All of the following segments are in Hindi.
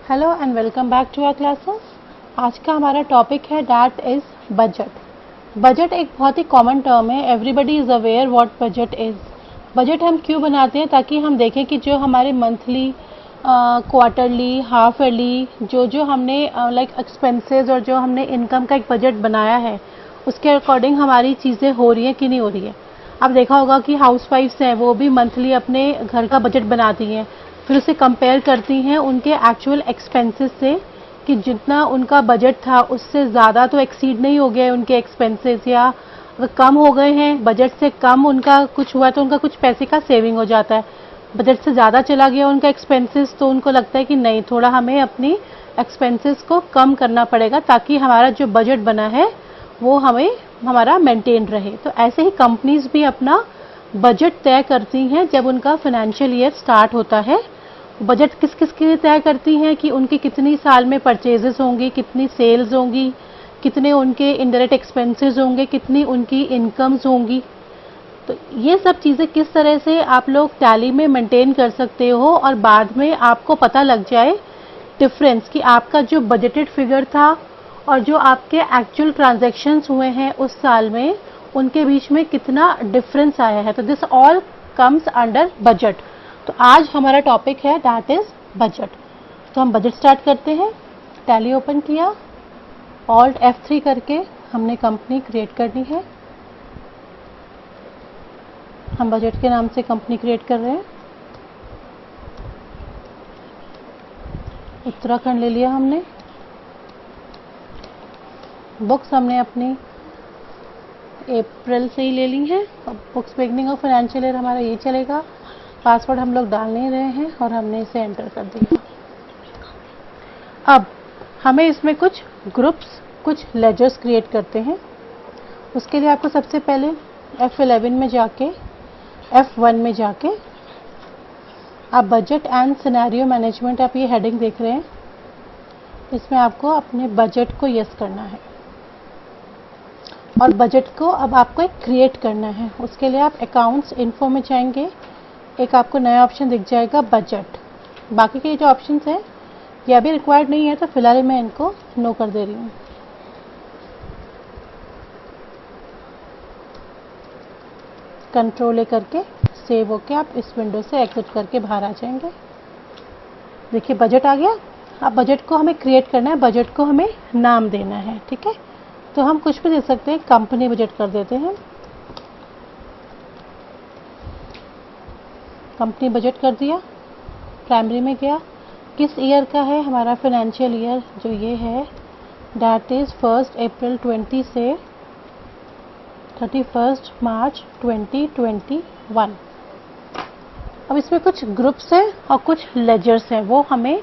Hello and welcome back to our classes. आज का हमारा टॉपिक है दैट इज़ बजट। बजट एक बहुत ही कॉमन टर्म है, everybody is aware what budget is. Budget हम क्यों बनाते हैं? ताकि हम देखें कि जो हमारे मंथली, क्वार्टरली, हाफ ईयरली जो जो हमने लाइक एक्सपेंसेस और जो हमने इनकम का एक बजट बनाया है उसके अकॉर्डिंग हमारी चीज़ें हो रही हैं कि नहीं हो रही है। अब देखा होगा कि हाउस वाइफ्स हैं वो भी मंथली अपने घर का बजट बनाती हैं, फिर उसे कंपेयर करती हैं उनके एक्चुअल एक्सपेंसेस से कि जितना उनका बजट था उससे ज़्यादा तो एक्सीड नहीं हो गया उनके एक्सपेंसेस, या अगर कम हो गए हैं, बजट से कम उनका कुछ हुआ तो उनका कुछ पैसे का सेविंग हो जाता है। बजट से ज़्यादा चला गया उनका एक्सपेंसेस तो उनको लगता है कि नहीं, थोड़ा हमें अपनी एक्सपेंसेस को कम करना पड़ेगा ताकि हमारा जो बजट बना है वो हमें हमारा मेंटेन रहे। तो ऐसे ही कंपनीज भी अपना बजट तय करती हैं जब उनका फाइनेंशियल ईयर स्टार्ट होता है। बजट किस किस के लिए तय करती हैं कि उनकी कितनी साल में परचेजेस होंगी, कितनी सेल्स होंगी, कितने उनके इनडायरेक्ट एक्सपेंसेस होंगे, कितनी उनकी इनकम्स होंगी। तो ये सब चीज़ें किस तरह से आप लोग टैली में मेंटेन कर सकते हो और बाद में आपको पता लग जाए डिफरेंस कि आपका जो बजटेड फिगर था और जो आपके एक्चुअल ट्रांजैक्शंस हुए हैं उस साल में उनके बीच में कितना डिफरेंस आया है। तो this all comes under budget. तो आज हमारा टॉपिक है दैट इज बजट। तो हम बजट स्टार्ट करते हैं। टैली ओपन किया, ऑल्ट F3 करके हमने कंपनी क्रिएट करनी है। हम बजट के नाम से कंपनी क्रिएट कर रहे हैं। उत्तराखंड ले लिया हमने। बुक्स हमने अपनी अप्रैल से ही ले ली हैं। अब books beginning of financial year हमारा ये चलेगा। पासवर्ड हम लोग डाल नहीं रहे हैं और हमने इसे एंटर कर दिया। अब हमें इसमें कुछ ग्रुप्स, कुछ लेजर्स क्रिएट करते हैं। उसके लिए आपको सबसे पहले F11 में जाके, F1 में जाके आप बजट एंड सिनेरियो मैनेजमेंट, आप ये हेडिंग देख रहे हैं, इसमें आपको अपने बजट को यस करना है और बजट को अब आपको एक क्रिएट करना है। उसके लिए आप अकाउंट्स इन्फो में जाएंगे, एक आपको नया ऑप्शन दिख जाएगा बजट। बाकी के जो ऑप्शंस हैं ये अभी रिक्वायर्ड नहीं है तो फिलहाल मैं इनको नो कर दे रही हूँ। कंट्रोल ए करके सेव होके आप इस विंडो से एग्जिट करके बाहर आ जाएंगे। देखिए बजट आ गया। अब बजट को हमें क्रिएट करना है, बजट को हमें नाम देना है। ठीक है, तो हम कुछ भी दे सकते हैं, कंपनी बजट कर देते हैं। कंपनी बजट कर दिया। प्राइमरी में गया, किस ईयर का है हमारा फाइनेंशियल ईयर, जो ये है दैट इज 1 अप्रैल 20 से 31 मार्च 2021। अब इसमें कुछ ग्रुप्स हैं और कुछ लेजर्स हैं, वो हमें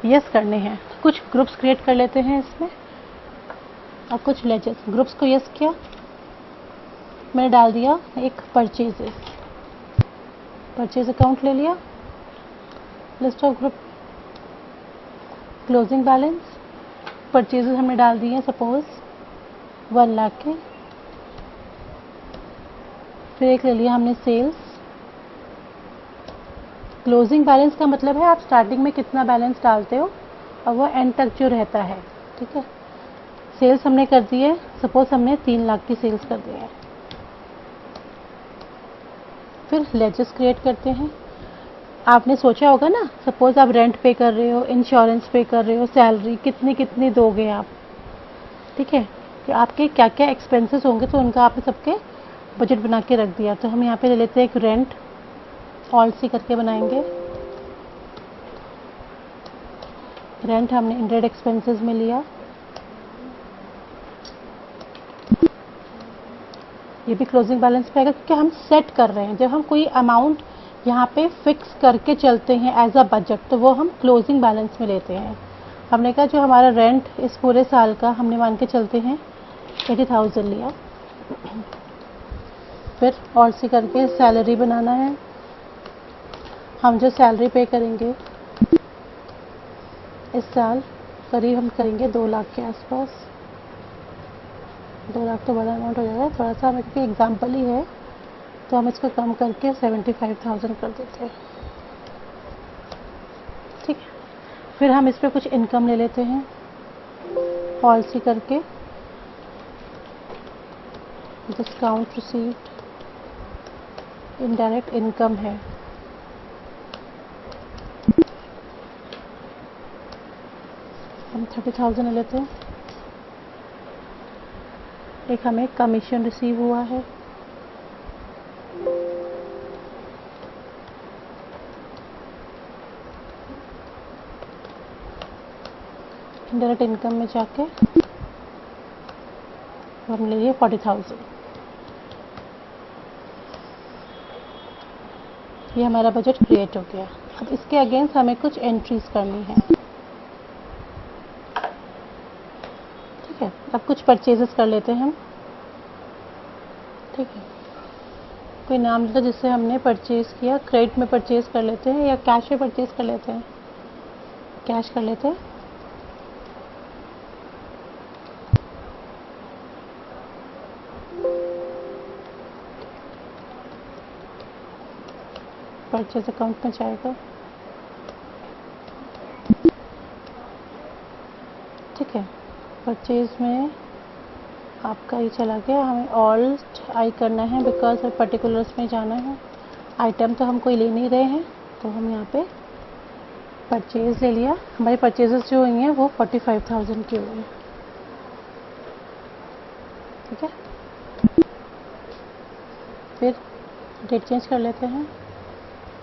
यस करने हैं। कुछ ग्रुप्स क्रिएट कर लेते हैं इसमें और कुछ लेजर्स। ग्रुप्स को यस किया, मैंने डाल दिया एक परचेजेस, परचेज अकाउंट ले लिया। List of group, closing balance, purchases हमने डाल दिए सपोज 1 लाख के। फिर एक ले लिया हमने सेल्स। क्लोजिंग बैलेंस का मतलब है आप स्टार्टिंग में कितना बैलेंस डालते हो और वो एंड तक जो रहता है। ठीक है, सेल्स हमने कर दी है, सपोज हमने 3 लाख की सेल्स कर दी है। फिर लेजर्स क्रिएट करते हैं। आपने सोचा होगा ना, सपोज आप रेंट पे कर रहे हो, इंश्योरेंस पे कर रहे हो, सैलरी कितनी कितनी दोगे आप। ठीक है, कि आपके क्या क्या एक्सपेंसेस होंगे तो उनका आपने सबके बजट बना के रख दिया। तो हम यहाँ पे ले लेते हैं एक रेंट, ऑल्ट सी करके बनाएंगे। रेंट हमने इनडायरेक्ट एक्सपेंसेस में लिया। ये भी क्लोजिंग बैलेंस पे आएगा क्योंकि हम सेट कर रहे हैं। जब हम कोई अमाउंट यहाँ पे फिक्स करके चलते हैं एज अ बजट तो वो हम क्लोजिंग बैलेंस में लेते हैं। हमने कहा जो हमारा रेंट इस पूरे साल का हमने मान के चलते हैं 80,000 लिया। फिर और सी करके सैलरी बनाना है। हम जो सैलरी पे करेंगे इस साल करीब हम करेंगे 2 लाख के आसपास। 2 लाख तो बड़ा अमाउंट हो जाएगा, थोड़ा सा हमें क्योंकि एग्जाम्पल ही है तो हम इसको कम करके 75,000 कर देते हैं। ठीक है, फिर हम इस पे कुछ इनकम ले लेते हैं, पॉलिसी करके डिस्काउंट रिसीव्ड, इनडायरेक्ट इनकम है। हम 30,000 ले लेते हैं। एक हमें कमीशन रिसीव हुआ है, इनडायरेक्ट इनकम में जाके हम ले लिए 40,000। ये हमारा बजट क्रिएट हो गया। अब इसके अगेंस्ट हमें कुछ एंट्रीज करनी है। ठीक है, अब कुछ परचेजेस कर लेते हैं हम। ठीक है, कोई नाम लेते जिससे हमने परचेज किया, क्रेडिट में परचेज कर लेते हैं या कैश में परचेज कर लेते हैं। कैश कर लेते हैं। परचेज अकाउंट में जाएगा। ठीक है, परचेज में आपका ये चला गया। हमें ऑल्ट आई करना है बिकॉज पर्टिकुलर्स में जाना है। आइटम तो हम कोई ले नहीं रहे हैं, तो हम यहाँ पे परचेज ले लिया। हमारी परचेजेस जो हुई हैं वो 45,000 की हुई है। ठीक है, फिर डेट चेंज कर लेते हैं।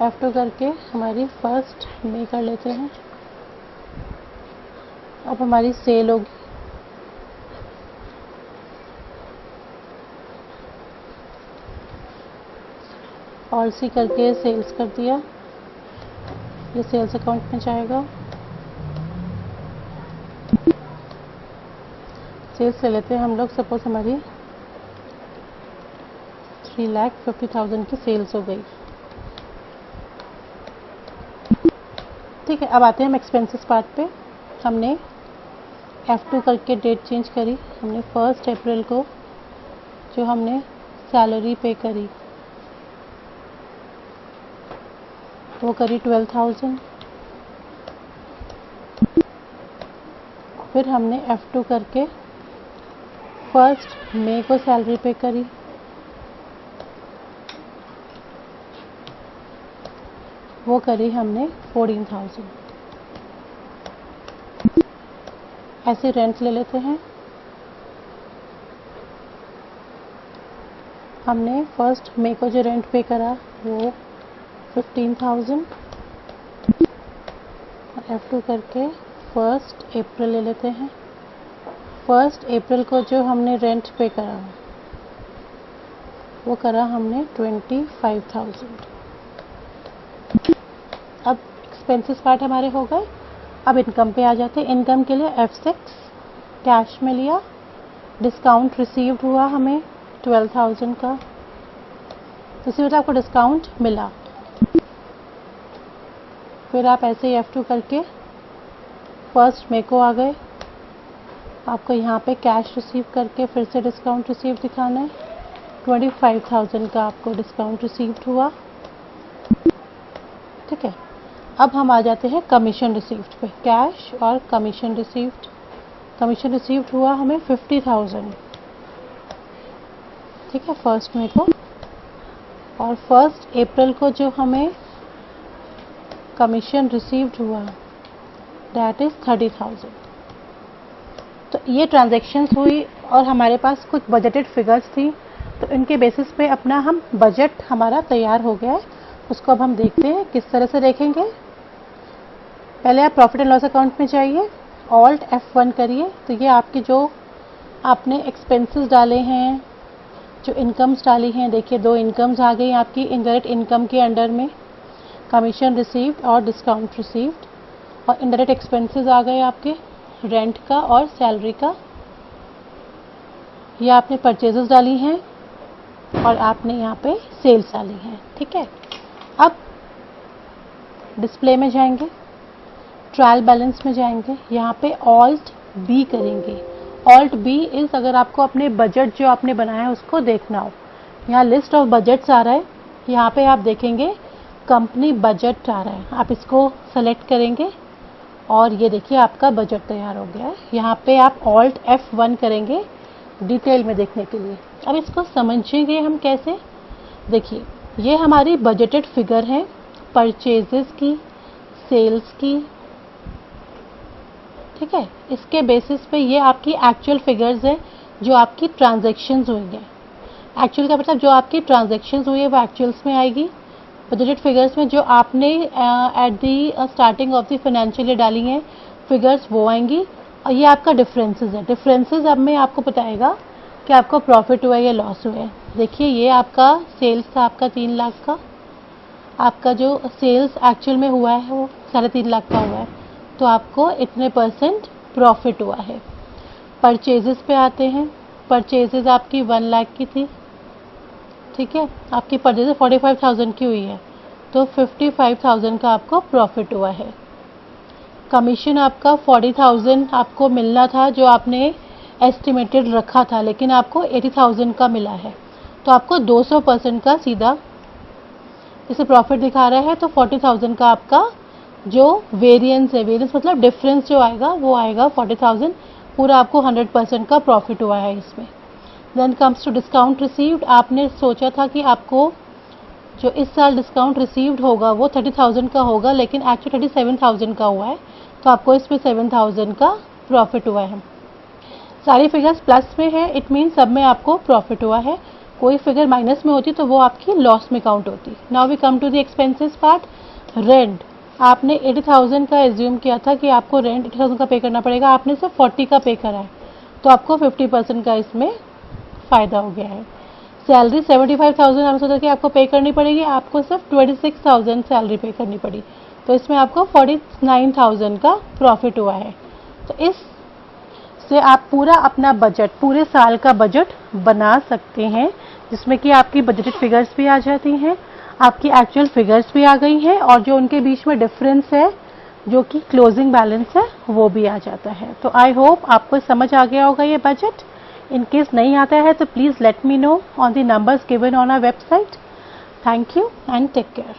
F2 करके हमारी 1 मई कर लेते हैं। अब हमारी सेल होगी। पॉलिसी करके सेल्स कर दिया, ये सेल्स अकाउंट में जाएगा। सेल्स ले लेते हैं हम लोग। सपोज हमारी 3,50,000 की सेल्स हो गई। ठीक है, अब आते हैं हम एक्सपेंसेस पार्ट पे। हमने F2 करके डेट चेंज करी। हमने 1 अप्रैल को जो हमने सैलरी पे करी वो करी 12,000। फिर हमने F2 करके 1 मई को सैलरी पे करी, वो करी हमने 14,000। ऐसे रेंट ले लेते हैं। हमने 1 मई को जो रेंट पे करा वो 15,000। F2 करके 1 अप्रैल ले लेते हैं। 1 अप्रैल को जो हमने रेंट पे करा वो करा हमने 25,000। अब एक्सपेंसेस पार्ट हमारे हो गए। अब इनकम पे आ जाते हैं। इनकम के लिए F6 कैश में लिया। डिस्काउंट रिसीव्ड हुआ हमें 12,000 का, तो इसी वजह आपको डिस्काउंट मिला। फिर आप ऐसे ही F2 करके 1 मई को आ गए। आपको यहाँ पे कैश रिसीव करके फिर से डिस्काउंट रिसीव दिखाना है। 25,000 का आपको डिस्काउंट रिसीव्ड हुआ। ठीक है, अब हम आ जाते हैं कमीशन रिसीव्ड पे। कैश और कमीशन रिसीव्ड। कमीशन रिसीव्ड हुआ हमें 50,000। ठीक है, 1 मई को। और 1 अप्रैल को जो हमें कमीशन रिसीव्ड हुआ दैट इज 30,000। तो ये ट्रांजैक्शंस हुई और हमारे पास कुछ बजटेड फिगर्स थी, तो इनके बेसिस पे अपना हम बजट हमारा तैयार हो गया है। उसको अब हम देखते हैं किस तरह से देखेंगे। पहले आप प्रॉफिट एंड लॉस अकाउंट में जाइए, ऑल्ट F1 करिए। तो ये आपके जो आपने एक्सपेंसेस डाले हैं, जो इनकम्स डाली हैं, देखिए 2 इनकम्स आ गई आपकी इनडायरेक्ट इनकम के अंडर में, कमीशन रिसीव्ड और डिस्काउंट रिसीव्ड। और इनडायरेक्ट एक्सपेंसेस आ गए आपके रेंट का और सैलरी का। ये आपने परचेजेस डाली हैं और आपने यहाँ पे सेल्स डाली हैं। ठीक है, अब डिस्प्ले में जाएंगे, ट्रायल बैलेंस में जाएंगे, यहाँ पे ऑल्ट बी करेंगे। ऑल्ट बी इज अगर आपको अपने बजट जो आपने बनाया है उसको देखना हो। यहाँ लिस्ट ऑफ बजट्स आ रहा है, यहाँ पे आप देखेंगे कंपनी बजट आ रहा है। आप इसको सेलेक्ट करेंगे और ये देखिए आपका बजट तैयार हो गया है। यहाँ पे आप Alt F1 करेंगे डिटेल में देखने के लिए। अब इसको समझेंगे हम कैसे। देखिए ये हमारी बजटेड फिगर है परचेजेस की, सेल्स की, ठीक है। इसके बेसिस पे ये आपकी एक्चुअल फिगर्स है जो आपकी ट्रांजैक्शंस हुई है। एक्चुअल का मतलब जो आपकी ट्रांजैक्शंस हुई है वो एक्चुअल्स में आएगी। बजटेड फिगर्स में जो आपने at the starting of the financial year डाली हैं फिगर्स वो आएंगी। और ये आपका डिफरेंसेस है। डिफरेंसेस अब मैं आपको बताएगा कि आपको प्रॉफिट हुआ है या लॉस हुआ है। देखिए ये आपका सेल्स था आपका 3 लाख का, आपका जो सेल्स एक्चुअल में हुआ है वो 3.5 लाख का हुआ है, तो आपको इतने % प्रॉफिट हुआ है। परचेजेस पे आते हैं। परचेजेस आपकी 1 लाख की थी, ठीक है। आपकी परचेजेस 45,000 की हुई है, तो 55,000 का आपको प्रॉफिट हुआ है। कमीशन आपका 40,000 आपको मिलना था जो आपने एस्टिमेटेड रखा था, लेकिन आपको 80,000 का मिला है, तो आपको 200% का सीधा इसे प्रॉफिट दिखा रहा है। तो 40,000 का आपका जो वेरिएंस है, वेरिएंस मतलब डिफरेंस जो आएगा वो आएगा 40,000, पूरा आपको 100% का प्रॉफिट हुआ है इसमें। Then comes to discount received. आपने सोचा था कि आपको जो इस साल डिस्काउंट रिसीव्ड होगा वो 30,000 का होगा, लेकिन एक्चुअली 37,000 का हुआ है, तो आपको इसमें 7,000 का प्रॉफिट हुआ है। सारी फिगर्स प्लस में है, इट मीन सब में आपको प्रॉफिट हुआ है। कोई फिगर माइनस में होती तो वो आपकी लॉस में काउंट होती। Now we come to the expenses part. Rent आपने 80,000 का एज्यूम किया था कि आपको रेंट 80,000 का पे करना पड़ेगा, आपने सिर्फ 40 का पे करा है, तो आपको 50% का इसमें फ़ायदा हो गया है। सैलरी 75,000 आपने सोचा कि आपको पे करनी पड़ेगी, आपको सिर्फ 26,000 सैलरी पे करनी पड़ी, तो इसमें आपको 49,000 का प्रॉफिट हुआ है। तो इस से आप पूरा अपना बजट, पूरे साल का बजट बना सकते हैं, जिसमें कि आपकी बजटेड फिगर्स भी आ जाती हैं, आपकी एक्चुअल फिगर्स भी आ गई हैं, और जो उनके बीच में डिफरेंस है जो कि क्लोजिंग बैलेंस है वो भी आ जाता है। तो आई होप आपको समझ आ गया होगा ये बजट। इन केस नहीं आता है तो please let me know on the numbers given on our website. Thank you and take care.